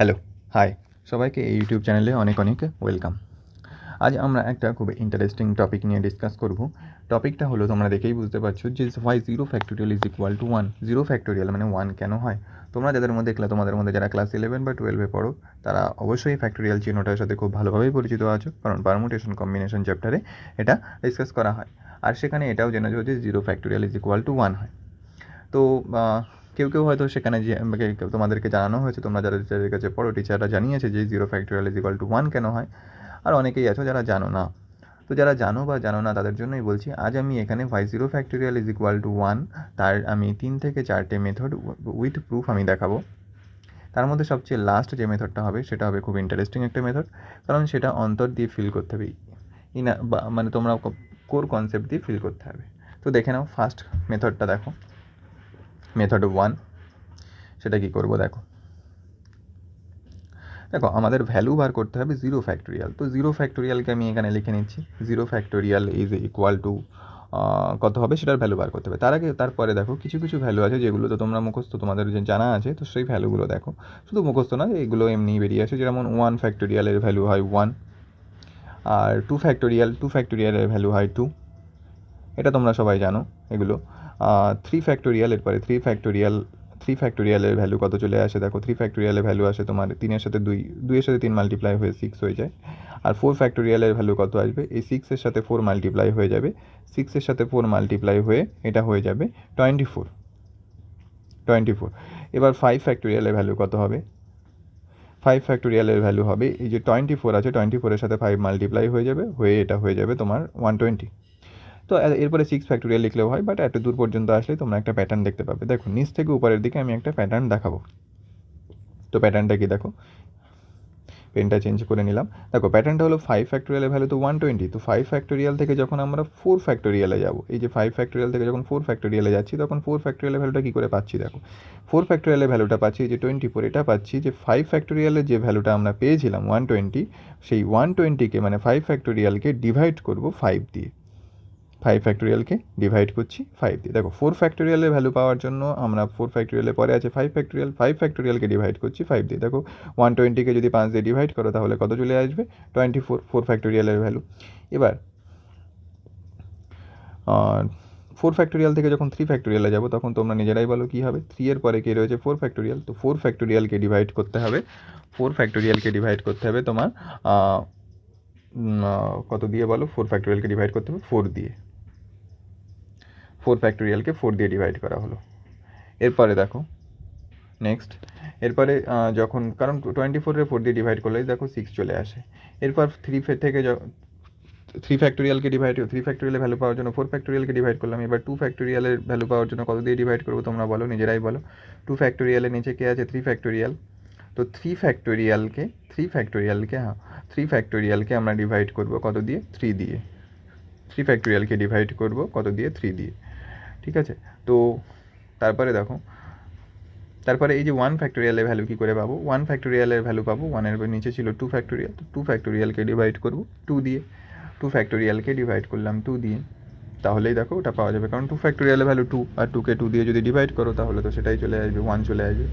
Hello, high, সবাইকে এই YouTube চ্যানেলে অনেক অনেক ওয়েলকাম। আজ আমরা একটা খুব ইন্টারেস্টিং টপিক নিয়ে ডিসকাস করব। টপিকটা হলো, তোমরা দেখেই বুঝতে পারছো যে why zero factorial is equal to one. Zero factorial মানে ওয়ান কেন হয়। তোমরা যাদের মধ্যে তোমাদের মধ্যে যারা ক্লাস 11 বা 12-এ পড়ো, তারা অবশ্যই ফ্যাক্টোরিয়াল চিহ্নটার সাথে খুব ভালোভাবেই পরিচিত আছো, কারণ পারমুটেশন কম্বিনেশন চ্যাপ্টারে এটা ডিসকাস করা হয়। আর সেখানে এটাও জেনেছো যে zero factorial is equal to one হয়। তো কেউ কেউ হয়তো সেখানে যে তোমাদেরকে জানানো হয়েছে, তোমরা যাদের কাছে পড়ো, টিচাররা জানিয়েছে যে zero factorial is equal to one কেন হয়। আর অনেকেই আছো যারা জানো না। তো যারা জানো বা জানো না তাদের জন্যই বলছি, আজ আমি এখানে Y zero factorial is equal to one তার আমি 3 থেকে 4টে মেথড উইথ প্রুফ আমি দেখাবো। তার মধ্যে সবচেয়ে লাস্ট যে মেথডটা হবে সেটা হবে খুব ইন্টারেস্টিং একটা মেথড, কারণ সেটা অন্তর দিয়ে ফিল করতে হবে, মানে তোমরা কোর কনসেপ্ট দিয়ে ফিল করতে হবে। তো দেখে নাও, ফার্স্ট মেথডটা দেখো, মেথড 1। সেটা কি করব দেখো, আমাদের ভ্যালু বার করতে হবে জিরো ফ্যাক্টোরিয়াল। তো জিরো ফ্যাক্টোরিয়ালকে আমি এখানে লিখে নিচ্ছি, zero factorial is equal two কত হবে সেটার ভ্যালু বার করতে হবে। তারপরে দেখো, কিছু কিছু ভ্যালু আছে যেগুলো তো তোমরা মুখস্থ, তোমাদের যে জানা আছে, তো সেই ভ্যালুগুলো দেখো, শুধু মুখস্থ না, এগুলো এমনি বেরিয়ে আসে। যেমন ওয়ান ফ্যাক্টোরিয়ালের ভ্যালু হয় ওয়ান, আর টু ফ্যাক্টোরিয়ালের ভ্যালু হয় টু, এটা তোমরা সবাই জানো এগুলো। থ্রি ফ্যাক্টোরিয়াল, এরপরে থ্রি ফ্যাক্টোরিয়ালের ভ্যালু কত চলে আসে দেখো, থ্রি ফ্যাক্টোরিয়ালের ভ্যালু আসে তোমার 3-এর সাথে 2, 2-এর সাথে 3 মাল্টিপ্লাই হয়ে 6 হয়ে যায়। আর ফোর ফ্যাক্টোরিয়ালের ভ্যালু কত আসবে, এই 6-এর সাথে 4 মাল্টিপ্লাই হয়ে যাবে, 6-এর সাথে 4 মাল্টিপ্লাই হয়ে এটা হয়ে যাবে 24। এবার 5 ফ্যাক্টোরিয়ালের ভ্যালু কত হবে, 5 ফ্যাক্টোরিয়ালের ভ্যালু হবে, এই যে 24 আছে, 24-এর সাথে 5 মাল্টিপ্লাই হয়ে যাবে, এটা হয়ে যাবে তোমার 120। তো এরপরে 6 ফ্যাক্টোরিয়াল লিখলেও হয়, বাট এত দূর পর্যন্ত আসলে তোমরা একটা প্যাটার্ন দেখতে পাবে। দেখো, নিচ থেকে উপরের দিকে আমি একটা প্যাটার্ন দেখাবো। তো প্যাটার্নটা কি দেখো, পেনটা চেঞ্জ করে নিলাম। দেখো, প্যাটার্নটা হলো 5 ফ্যাক্টোরিয়ালের ভ্যালু তো 120। তো 5 ফ্যাক্টোরিয়াল থেকে যখন আমরা 4 ফ্যাক্টোরিয়ালে যাব, এই যে 5 ফ্যাক্টোরিয়াল থেকে যখন 4 ফ্যাক্টোরিয়ালে যাচ্ছি, তখন 4 ফ্যাক্টোরিয়ালের ভ্যালুটা কী করে পাচ্ছি দেখো, 4 ফ্যাক্টোরিয়ালের ভ্যালুটা পাচ্ছি এই যে 24, এটা পাচ্ছি যে 5 ফ্যাক্টোরিয়ালের যে ভ্যালুটা আমরা পেয়েছিলাম 120, সেই 120কে মানে 5 ফ্যাক্টোরিয়ালকে ডিভাইড করব 5 দিয়ে। 5 ফ্যাক্টোরিয়ালকে ডিভাইড করছি 5 দিয়ে। দেখো, 4 ফ্যাক্টোরিয়ালের ভ্যালু পাওয়ার জন্য আমরা 4 ফ্যাক্টোরিয়ালের পরে আছে 5 ফ্যাক্টোরিয়ালকে ডিভাইড করছি 5 দিয়ে। দেখো, 120কে যদি 5 দিয়ে ডিভাইড করো তাহলে কত চলে আসবে, 24, 4 ফ্যাক্টোরিয়ালের ভ্যালু। এবার 4 ফ্যাক্টোরিয়াল থেকে যখন 3 ফ্যাক্টোরিয়ালে যাবো, তখন তোমরা নিজেরাই বলো কী হবে। 3 এর পরে কে রয়েছে, 4 ফ্যাক্টোরিয়াল। তো 4 ফ্যাক্টোরিয়ালকে ডিভাইড করতে হবে, 4 ফ্যাক্টোরিয়ালকে ডিভাইড করতে হবে তোমার কত দিয়ে বলো, 4 ফ্যাক্টোরিয়ালকে ডিভাইড করতে হবে 4 দিয়ে। 4 ফ্যাক্টোরিয়ালকে 4 দিয়ে ডিভাইড করা হলো। এরপরে দেখো নেক্সট, এরপরে যখন, কারণ 24-এর 4 দিয়ে ডিভাইড করলেই দেখো 6 চলে আসে। এরপর 3 ফ্যাক্টোরিয়ালকে ডিভাইড, 3 ফ্যাক্টোরিয়ালের ভ্যালু পাওয়ার জন্য 4 ফ্যাক্টোরিয়ালকে ডিভাইড করলাম। এবার 2 ফ্যাক্টোরিয়ালের ভ্যালু পাওয়ার জন্য কত দিয়ে ডিভাইড করবো তোমরা বলো, নিজেরাই বলো। 2 ফ্যাক্টোরিয়ালের নিচে কে আছে, 3 ফ্যাক্টোরিয়াল। তো 3 ফ্যাক্টোরিয়ালকে 3 ফ্যাক্টোরিয়ালকে আমরা ডিভাইড করবো কত দিয়ে, 3 দিয়ে। 3 ফ্যাক্টোরিয়ালকে ডিভাইড করবো কত দিয়ে, 3 দিয়ে। ঠিক আছে। তো তারপরে দেখো, তারপরে এই যে 1 ফ্যাক্টোরিয়ালের ভ্যালু কী করে পাবো, 1 ফ্যাক্টোরিয়ালের ভ্যালু পাবো, 1-এর নিচে ছিল 2 ফ্যাক্টোরিয়াল, তো 2 ফ্যাক্টোরিয়ালকে ডিভাইড করবো 2 দিয়ে। 2 ফ্যাক্টোরিয়ালকে ডিভাইড করলাম 2 দিয়ে, তাহলেই দেখো ওটা পাওয়া যাবে, কারণ 2 ফ্যাক্টোরিয়ালের ভ্যালু 2, আর 2কে 2 দিয়ে যদি ডিভাইড করো তাহলে তো সেটাই চলে আসবে, 1 চলে আসবে।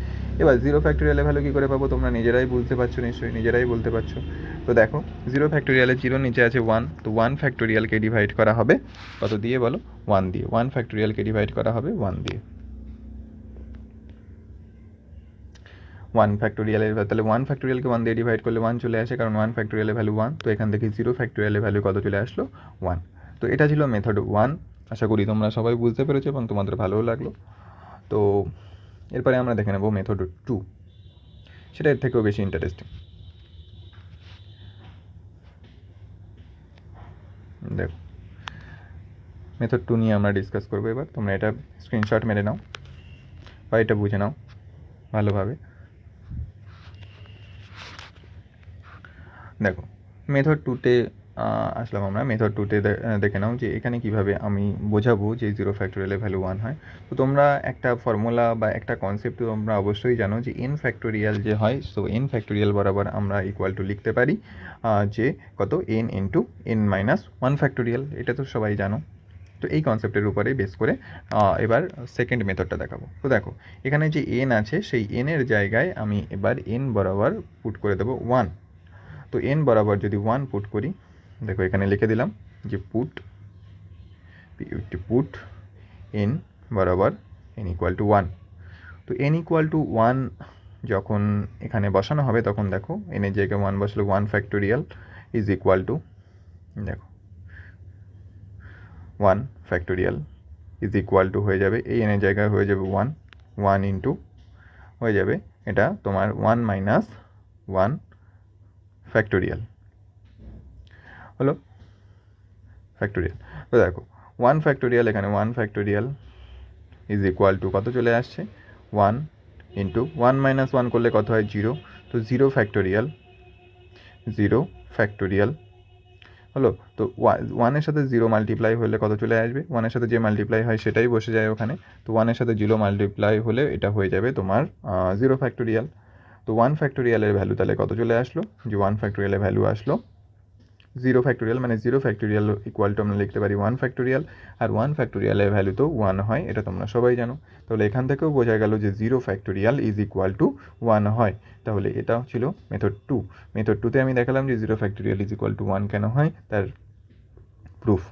এবার 0 ফ্যাক্টোরিয়ালের ভ্যালু কী করে পাবো, তোমরা নিজেরাই বুঝতে পারছো, নিশ্চয়ই নিজেরাই বলতে পারছো। তো দেখো, 0 ফ্যাক্টোরিয়ালের 0 নিচে আছে 1, তো 1 ফ্যাক্টোরিয়ালকে ডিভাইড করা হবে কত দিয়ে বলো, 1 দিয়ে। 1 ফ্যাক্টোরিয়ালকে ডিভাইড করা হবে 1 দিয়ে। 1 ফ্যাক্টোরিয়ালের, তাহলে 1 ফ্যাক্টোরিয়ালকে 1 দিয়ে ডিভাইড করলে 1 চলে আসে, কারণ 1 ফ্যাক্টোরিয়ালের ভ্যালু 1। তো এখান থেকে 0 ফ্যাক্টোরিয়ালের ভ্যালু কত চলে আসলো, 1। তো এটা ছিল মেথড 1। আশা করি তোমরা সবাই বুঝতে পেরেছো এবং তোমাদের ভালোও লাগলো। তো এরপরে আমরা দেখে নেব মেথড 2, সেটা এর থেকেও বেশি ইন্টারেস্টিং। দেখো, মেথড 2 নিয়ে আমরা ডিসকাস করবো। এবার তোমরা এটা স্ক্রিনশট মেরে নাও বা এটা বুঝে নাও ভালোভাবে। দেখো, মেথড 2তে আসলাম আমরা। মেথড 2তে দেখে নাও যে এখানে কিভাবে আমি বোঝাবো যে 0 ফ্যাক্টোরিয়ালের ভ্যালু 1 হয়। তো তোমরা একটা ফর্মুলা বা একটা কনসেপ্ট তোমরা অবশ্যই জানো যে n ফ্যাক্টোরিয়াল যে হয়, সো n ফ্যাক্টোরিয়াল বরাবর আমরা ইকুয়াল টু লিখতে পারি যে কত, n into n minus 1 factorial. এটা তো সবাই জানো। তো এই কনসেপ্টের উপরেই বেস করে এবার সেকেন্ড মেথডটা দেখাবো। তো দেখো এখানে যে এন আছে সেই এনের জায়গায় আমি এবার এন বরাবর পুট করে দেবো 1। তো এন বরাবর যদি 1 পুট করি, দেখো এখানে লিখে দিলাম যে পুট এন বরাবর এন ইকুয়াল টু 1। তো এন ইকুয়াল টু 1 যখন এখানে বসানো হবে তখন দেখো এনের জায়গায় 1 বসলে 1 ফ্যাক্টোরিয়াল ইজ ইকুয়াল টু, দেখো 1 ফ্যাক্টোরিয়াল ইজ ইকুয়াল টু হয়ে যাবে এই এনের জায়গায় হয়ে যাবে 1 ইন্টু হয়ে যাবে এটা তোমার 1 মাইনাস 1 ফ্যাক্টোরিয়াল হলো ফ্যাক্টোরিয়াল। তো দেখো 1 ফ্যাক্টোরিয়াল, এখানে 1 ফ্যাক্টোরিয়াল ইজ ইকুয়াল টু কত চলে আসছে 1 ইন্টু 1 মাইনাস 1 করলে কত হয় 0। তো 0 ফ্যাক্টোরিয়াল হলো। তো 1-এর সাথে 0 মাল্টিপ্লাই হলে কত চলে আসবে, 1-এর সাথে যে মাল্টিপ্লাই হয় সেটাই বসে যায় ওখানে। তো 1-এর সাথে 0 মাল্টিপ্লাই হলে এটা হয়ে যাবে তোমার 0 ফ্যাক্টোরিয়াল। তো 1 ফ্যাক্টোরিয়ালের ভ্যালু তাহলে কত চলে আসলো, যে 1 ফ্যাক্টোরিয়ালের ভ্যালু আসলো 0 ফ্যাক্টোরিয়াল, মানে 0 ফ্যাক্টোরিয়াল ইকুয়াল টু আমরা লিখতে পারি 1 ফ্যাক্টোরিয়াল। আর 1 ফ্যাক্টোরিয়ালের ভ্যালু তো 1 হয়, এটা তোমরা সবাই জানো। তাহলে এখান থেকেও বোঝা গেল যে 0 ফ্যাক্টোরিয়াল ইজ ইকুয়াল টু 1 হয়। তাহলে এটা ছিল মেথড 2। মেথড 2তে আমি দেখালাম যে 0 ফ্যাক্টোরিয়াল ইজ ইকুয়াল টু 1 কেন হয়, তার প্রুফ।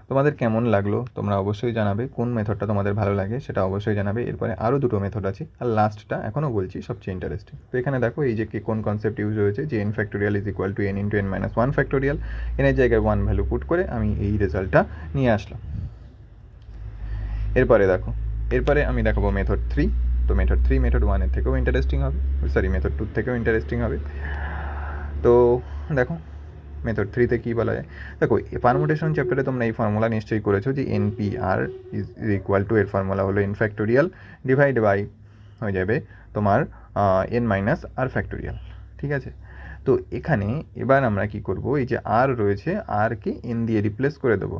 তোমাদের কেমন লাগলো তোমরা অবশ্যই জানাবে, কোন মেথডটা তোমাদের ভালো লাগে সেটা অবশ্যই জানাবে। এরপরে আরও দুটো মেথড আছে, আর লাস্টটা এখনও বলছি সবচেয়ে ইন্টারেস্টিং। তো এখানে দেখো এই যে কোন কনসেপ্ট ইউজ হয়েছে, যে N factorial is equal to N into N minus 1 factorial. এনের জায়গায় 1 ভ্যালু পুট করে আমি এই রেজাল্টটা নিয়ে আসলাম। এরপরে আমি দেখাবো মেথড 3। তো মেথড 3 মেথড 1-এর থেকেও ইন্টারেস্টিং হবে, মেথড 2 থেকেও ইন্টারেস্টিং হবে। তো দেখো মেথড 3তে কী বলা যায়, দেখো পারমুটেশন চ্যাপ্টারে তোমরা এই ফর্মুলা নিশ্চয়ই করেছো যে NPR ইজ ইকুয়াল টু, এর ফর্মুলা হলো এন ফ্যাক্টোরিয়াল ডিভাইড বাই হয়ে যাবে তোমার এন মাইনাস আর ফ্যাক্টোরিয়াল। ঠিক আছে, তো এখানে এবার আমরা কি করব, এই যে আর রয়েছে আরকে এন দিয়ে রিপ্লেস করে দেবো,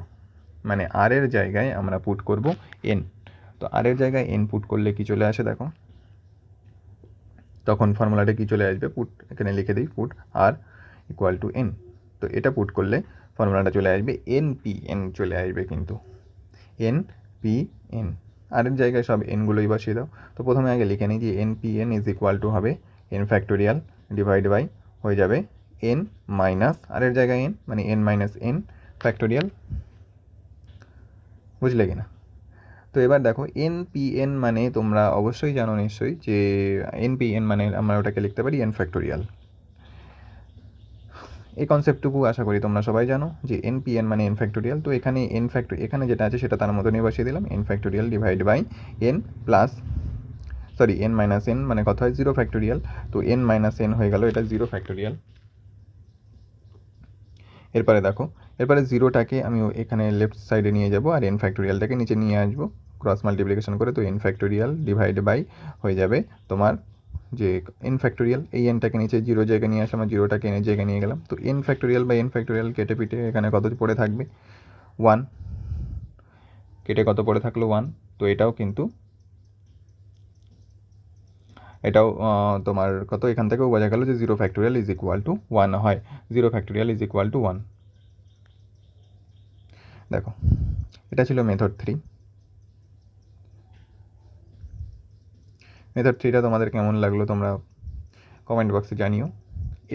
মানে আর এর জায়গায় আমরা পুট করব এন। তো আর এর জায়গায় এন পুট করলে কি চলে আসে দেখো, তখন ফর্মুলাটা কি চলে আসবে, পুট এখানে লিখে দিই put R equal to N. তো এটা পুট করলে ফর্মুলাটা চলে আসবে NPN চলে আসবে, কিন্তু NPN আর এর জায়গায় সব এনগুলোই বসিয়ে দাও। তো প্রথমে আগে লিখে নিই যে NPN ইজ ইকুয়াল টু হবে এন ফ্যাক্টোরিয়াল ডিভাইড বাই হয়ে যাবে এন মাইনাস আর এর জায়গায় এন, মানে এন মাইনাস এন ফ্যাক্টোরিয়াল। বুঝলে কিনা? তো এবার দেখো NPN মানে তোমরা অবশ্যই জানো নিশ্চয়ই যে NPN মানে আমরা ওটাকে লিখতে পারি এন ফ্যাক্টোরিয়াল। এই কনসেপ্টটুকু আশা করি তোমরা সবাই জানো যে NPN মানে এন ফ্যাক্টোরিয়াল। তো এখানে এখানে যেটা আছে সেটা তার মতনই বসিয়ে দিলাম, N factorial divide by N plus N minus N, মানে কথা হয় 0 ফ্যাক্টোরিয়াল। তো এন মাইনাস এন হয়ে গেল এটা 0 ফ্যাক্টোরিয়াল। এরপরে দেখো, এরপরে 0টাকে আমি এখানে লেফট সাইডে নিয়ে যাব আর এন ফ্যাক্টোরিয়ালটাকে নিচে নিয়ে আসবো ক্রস মাল্টিপ্লিকেশন করে। তো এন ফ্যাক্টোরিয়াল ডিভাইড বাই হয়ে যাবে তোমার যে এন ফ্যাক্টোরিয়াল, এই এনটাকে নিচে 0 জায়গায় নিয়ে আসলাম আর 0টাকে এনের জায়গায় নিয়ে গেলাম। তো N factorial by N factorial কেটে পিটে এখানে কত পড়ে থাকবে 1, কেটে কত পড়ে থাকলো 1। তো এটাও তোমার কত, এখান থেকেও বোঝা গেল যে 0 ফ্যাক্টোরিয়াল ইজ ইকুয়াল টু 1 হয়, 0 ফ্যাক্টোরিয়াল ইজ ইকুয়াল টু 1। দেখো এটা ছিল মেথড 3। মেথড 3টা তোমাদের কেমন লাগলো তোমরা কমেন্ট বক্সে জানিও।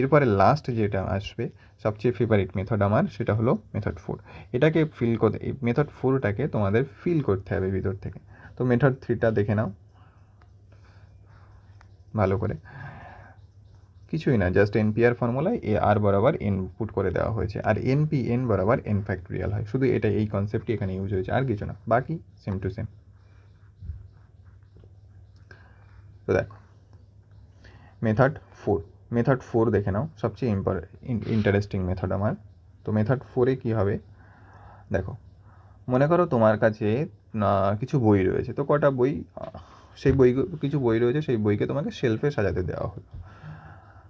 এরপরে লাস্ট যেটা আসবে সবচেয়ে ফেভারিট মেথড আমার, সেটা হলো মেথড 4। এটাকে ফিল করতে, এই মেথড 4টাকে তোমাদের ফিল করতে হবে ভিতর থেকে। তো মেথড 3টা দেখে নাও ভালো করে, কিছুই না, জাস্ট NPR ফর্মুলায় আর বরাবর এন পুট করে দেওয়া হয়েছে, আর NPN বরাবর এন ফ্যাক্টোরিয়াল হয়, শুধু এটা এই কনসেপ্টই এখানে ইউজ হয়েছে, আর কিছু না, বাকি সেম টু সেম। তো দেখো মেথড 4 দেখে নাও, সবচেয়ে ইন্টারেস্টিং মেথড আমার। তো মেথড 4-এ কী হবে দেখো, মনে করো তোমার কাছে কিছু বই রয়েছে, তো কটা বই, সেই বই, কিছু বই রয়েছে, সেই বইকে তোমাকে শেলফে সাজাতে দেওয়া হলো।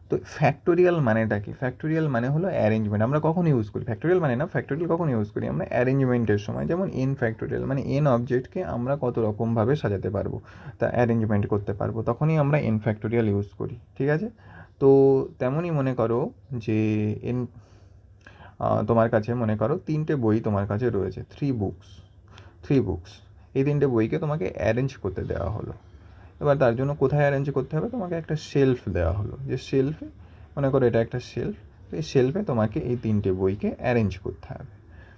তো ফ্যাক্টোরিয়াল মানেটা কি, ফ্যাক্টোরিয়াল মানে হলো অ্যারেঞ্জমেন্ট। আমরা কখন ইউজ করি ফ্যাক্টোরিয়াল মানে না, ফ্যাক্টোরিয়াল কখন ইউজ করি আমরা অ্যারেঞ্জমেন্টের সময়, যেমন এন ফ্যাক্টোরিয়াল মানে এন অবজেক্টকে আমরা কত রকমভাবে সাজাতে পারবো, তা অ্যারেঞ্জমেন্ট করতে পারবো, তখনই আমরা এন ফ্যাক্টোরিয়াল ইউজ করি। ঠিক আছে, তো তেমনই মনে করো যে তোমার কাছে মনে করো 3টে বই তোমার কাছে রয়েছে, 3 বুকস। এই 3টে বইকে তোমাকে অ্যারেঞ্জ করতে দেওয়া হলো। এবার তার জন্য কোথায় অ্যারেঞ্জ করতে হবে, তোমাকে একটা শেলফ দেওয়া হলো, যে শেলফে মনে করো এটা একটা শেলফ, তো এই শেলফে তোমাকে এই 3টে বইকে অ্যারেঞ্জ করতে হবে।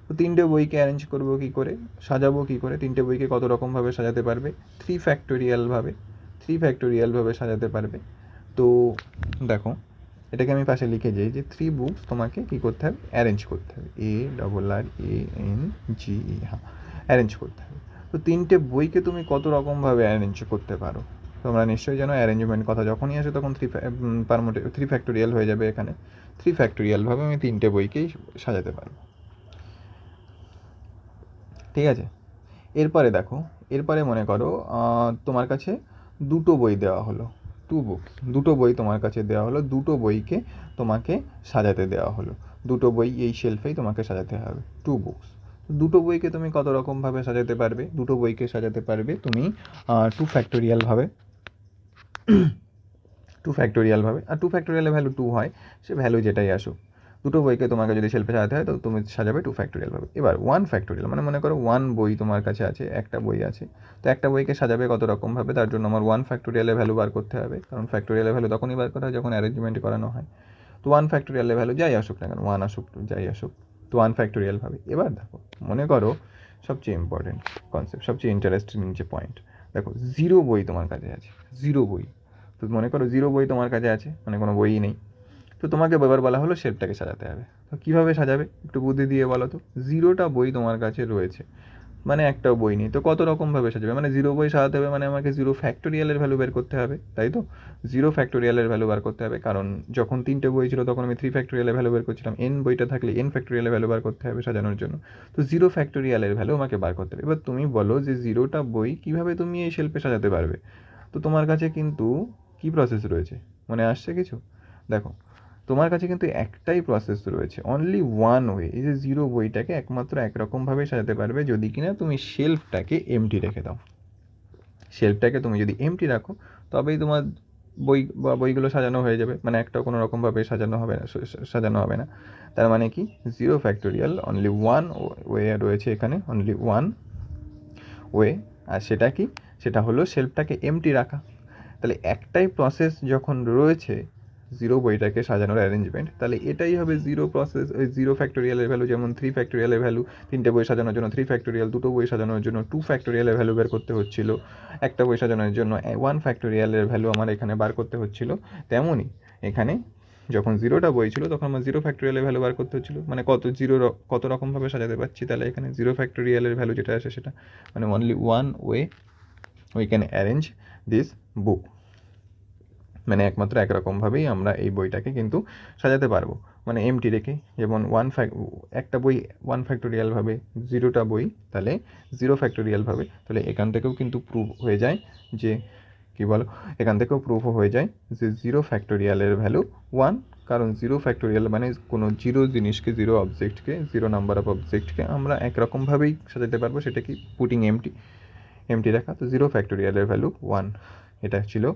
তো 3টে বইকে অ্যারেঞ্জ করবো কী করে, সাজাবো কী করে, 3টে বইকে কত রকমভাবে সাজাতে পারবে, 3 ফ্যাক্টোরিয়ালভাবে সাজাতে পারবে। তো দেখো, এটাকে আমি পাশে লিখে যাই যে 3 বুকস তোমাকে কী করতে হবে, অ্যারেঞ্জ করতে হবে, ARRANGE, হ্যাঁ, অ্যারেঞ্জ করতে হবে। তো 3টে বইকে তুমি কত রকমভাবে অ্যারেঞ্জ করতে পারো, তোমরা নিশ্চয়ই জানো অ্যারেঞ্জমেন্ট কথা যখনই আসে তখন 3 ফ্যাক্টোরিয়াল হয়ে যাবে। এখানে 3 ফ্যাক্টোরিয়ালভাবে আমি 3টে বইকেই সাজাতে পারবো, ঠিক আছে। এরপরে দেখো, এরপরে মনে করো তোমার কাছে 2টো বই দেওয়া হলো, 2 বুকস, 2টো বই তোমার কাছে দেওয়া হলো, 2টো বইকে তোমাকে সাজাতে দেওয়া হলো, 2টো বই এই শেলফেই তোমাকে সাজাতে হবে, 2 বুকস। 2টো বইকে তুমি কত রকমভাবে সাজাতে পারবে, 2টো বইকে সাজাতে পারবে তুমি 2 ফ্যাক্টোরিয়ালভাবে, আর 2 ফ্যাক্টোরিয়ালের ভ্যালু 2 হয়, সে ভ্যালু যেটাই আসুক। 2টো বইকে তোমাকে যদি শেলফে সাজাতে হয় তো তুমি সাজাবে 2 ফ্যাক্টোরিয়ালভাবে। এবার 1 ফ্যাক্টোরিয়াল মানে মনে করো 1 বই তোমার কাছে আছে, একটা বই আছে, তো একটা বইকে সাজাবে কত রকমভাবে, তার জন্য আমার 1 ফ্যাক্টোরিয়ালের ভ্যালু বার করতে হবে, কারণ ফ্যাক্টোরিয়ালের ভ্যালু তখনই বার করা হয় যখন অ্যারেঞ্জমেন্ট করানো হয়। তো 1 ফ্যাক্টোরিয়ালের ভ্যালু যাই আসুক না কেন, 1 আসুক যাই আসুক, তো 1 ফ্যাক্টোরিয়ালভাবে। এবার দেখো, মনে করো সবচেয়ে ইম্পর্টেন্ট কনসেপ্ট, সবচেয়ে ইন্টারেস্টিং যে পয়েন্ট, দেখো 0 বই তোমার কাছে আছে, 0 বই। তো মনে করো 0 বই তোমার কাছে আছে, মানে কোনো বইই নেই। তো তোমাকে এবার বলা হলো শেলফটাকে সাজাতে হবে। তো কীভাবে সাজাবে একটু বুদ্ধি দিয়ে বলো তো, 0টা বই তোমার কাছে রয়েছে, মানে একটাও বই নেই, তো কত রকমভাবে সাজাবে, মানে 0 বই সাজাতে হবে মানে আমাকে 0 ফ্যাক্টোরিয়ালের ভ্যালু বের করতে হবে, তাই তো। 0 ফ্যাক্টোরিয়ালের ভ্যালু বার করতে হবে, কারণ যখন 3টে বই ছিল তখন আমি 3 ফ্যাক্টোরিয়ালের ভ্যালু বের করছিলাম, বইটা থাকলে ফ্যাক্টোরিয়ালের ভ্যালু বার করতে হবে সাজানোর জন্য। তো 0 ফ্যাক্টোরিয়ালের ভ্যালু আমাকে বার করতে হবে। এবার তুমি বলো যে 0টা বই কীভাবে তুমি এই শেলফে সাজাতে পারবে। তো তোমার কাছে কিন্তু কী প্রসেস রয়েছে, মনে আসছে কিছু? দেখো, তোমার কাছে কিন্তু একটাই প্রসেস রয়েছে, অনলি ওয়ান ওয়ে, এই যে 0 বইটাকে একমাত্র একরকমভাবে সাজাতে পারবে যদি কিনা তুমি শেলফটাকে এমটি রেখে দাও। শেলফটাকে তুমি যদি এমটি রাখো তবেই তোমার বই বা বইগুলো সাজানো হয়ে যাবে, মানে একটাও কোনো রকমভাবে সাজানো হবে না। তার মানে কি, 0 ফ্যাক্টোরিয়াল, অনলি ওয়ান ওয়ে রয়েছে এখানে, অনলি ওয়ান ওয়ে। আর সেটা কি, সেটা হলো শেলফটাকে এমটি রাখা। তাহলে একটাই প্রসেস যখন রয়েছে 0 বইটাকে সাজানোর অ্যারেঞ্জমেন্ট, তাহলে এটাই হবে 0 প্রসেস। ওই 0 ফ্যাক্টোরিয়ালের ভ্যালু যেমন 3 ফ্যাক্টোরিয়ালের ভ্যালু, 3টে বই সাজানোর জন্য 3 ফ্যাক্টোরিয়াল, 2টো বই সাজানোর জন্য 2 ফ্যাক্টোরিয়ালের ভ্যালু বের করতে হচ্ছিল, একটা বই সাজানোর জন্য 1 ফ্যাক্টোরিয়ালের ভ্যালু আমার এখানে বার করতে হচ্ছিল। তেমনই এখানে যখন 0টা বই ছিল তখন আমার 0 ফ্যাক্টোরিয়ালের ভ্যালু বার করতে হচ্ছিলো, মানে কত রকমভাবে সাজাতে পারছি, তাহলে এখানে 0 ফ্যাক্টোরিয়ালের ভ্যালু যেটা আসে সেটা, মানে only one way we can arrange this book, মানে একমাত্র একরকমভাবেই আমরা এই বইটাকে কিন্তু সাজাতে পারবো, মানে এমটি রেখে। যেমন একটা বই 1 ফ্যাক্টোরিয়ালভাবে, 0টা বই তাহলে 0 ফ্যাক্টোরিয়ালভাবে। তাহলে এখান থেকেও কিন্তু প্রুভ হয়ে যায় যে, কী বলো, এখান থেকেও প্রুফও হয়ে যায় যে 0 ফ্যাক্টোরিয়ালের ভ্যালু 1, কারণ 0 ফ্যাক্টোরিয়াল মানে কোনো 0 জিনিসকে, 0 অবজেক্টকে, 0 নাম্বার অফ অবজেক্টকে আমরা একরকমভাবেই সাজাতে পারবো, সেটা কি, পুটিং এমটি রাখা। তো 0 ফ্যাক্টোরিয়ালের ভ্যালু 1, এটা ছিল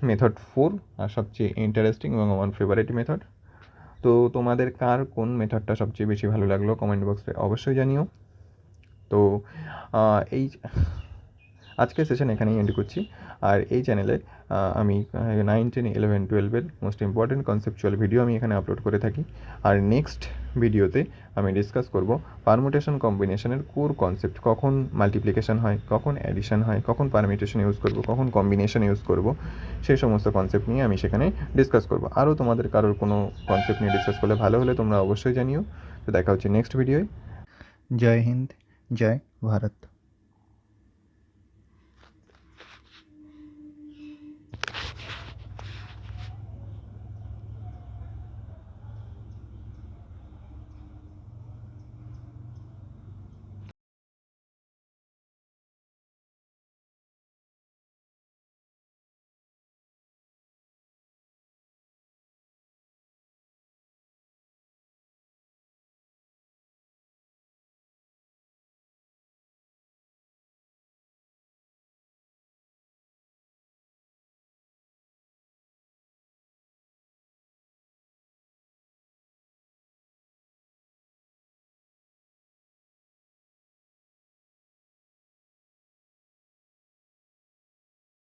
মেথড 4, আর সবচেয়ে ইন্টারেস্টিং এবং আমার ফেভারিট মেথড। তো তোমাদের কার কোন মেথডটা সবচেয়ে বেশি ভালো লাগলো কমেন্ট বক্সে অবশ্যই জানিও। তো এই আজকের সেশন এখানেই এন্ড করছি। আর এই চ্যানেলে আমি 9, 10, 11, 12-এর মোস্ট ইম্পর্টেন্ট কনসেপচুয়াল ভিডিও আমি এখানে আপলোড করে থাকি। আর নেক্সট ভিডিওতে আমি ডিসকাস করব পারমুটেশন কম্বিনেশনের কোর কনসেপ্ট, কখন মাল্টিপ্লিকেশন হয়, কখন অ্যাডিশন হয়, কখন পারমিটেশন ইউজ করব, কখন কম্বিনেশন ইউজ করব, সেই সমস্ত কনসেপ্ট নিয়ে আমি সেখানে ডিসকাস করব। আরও তোমাদের কারোর কোনো কনসেপ্ট নিয়ে ডিসকাস করলে ভালো হলে তোমরা অবশ্যই জানিও। তো দেখা হচ্ছে নেক্সট ভিডিওয়। জয় হিন্দ, জয় ভারত।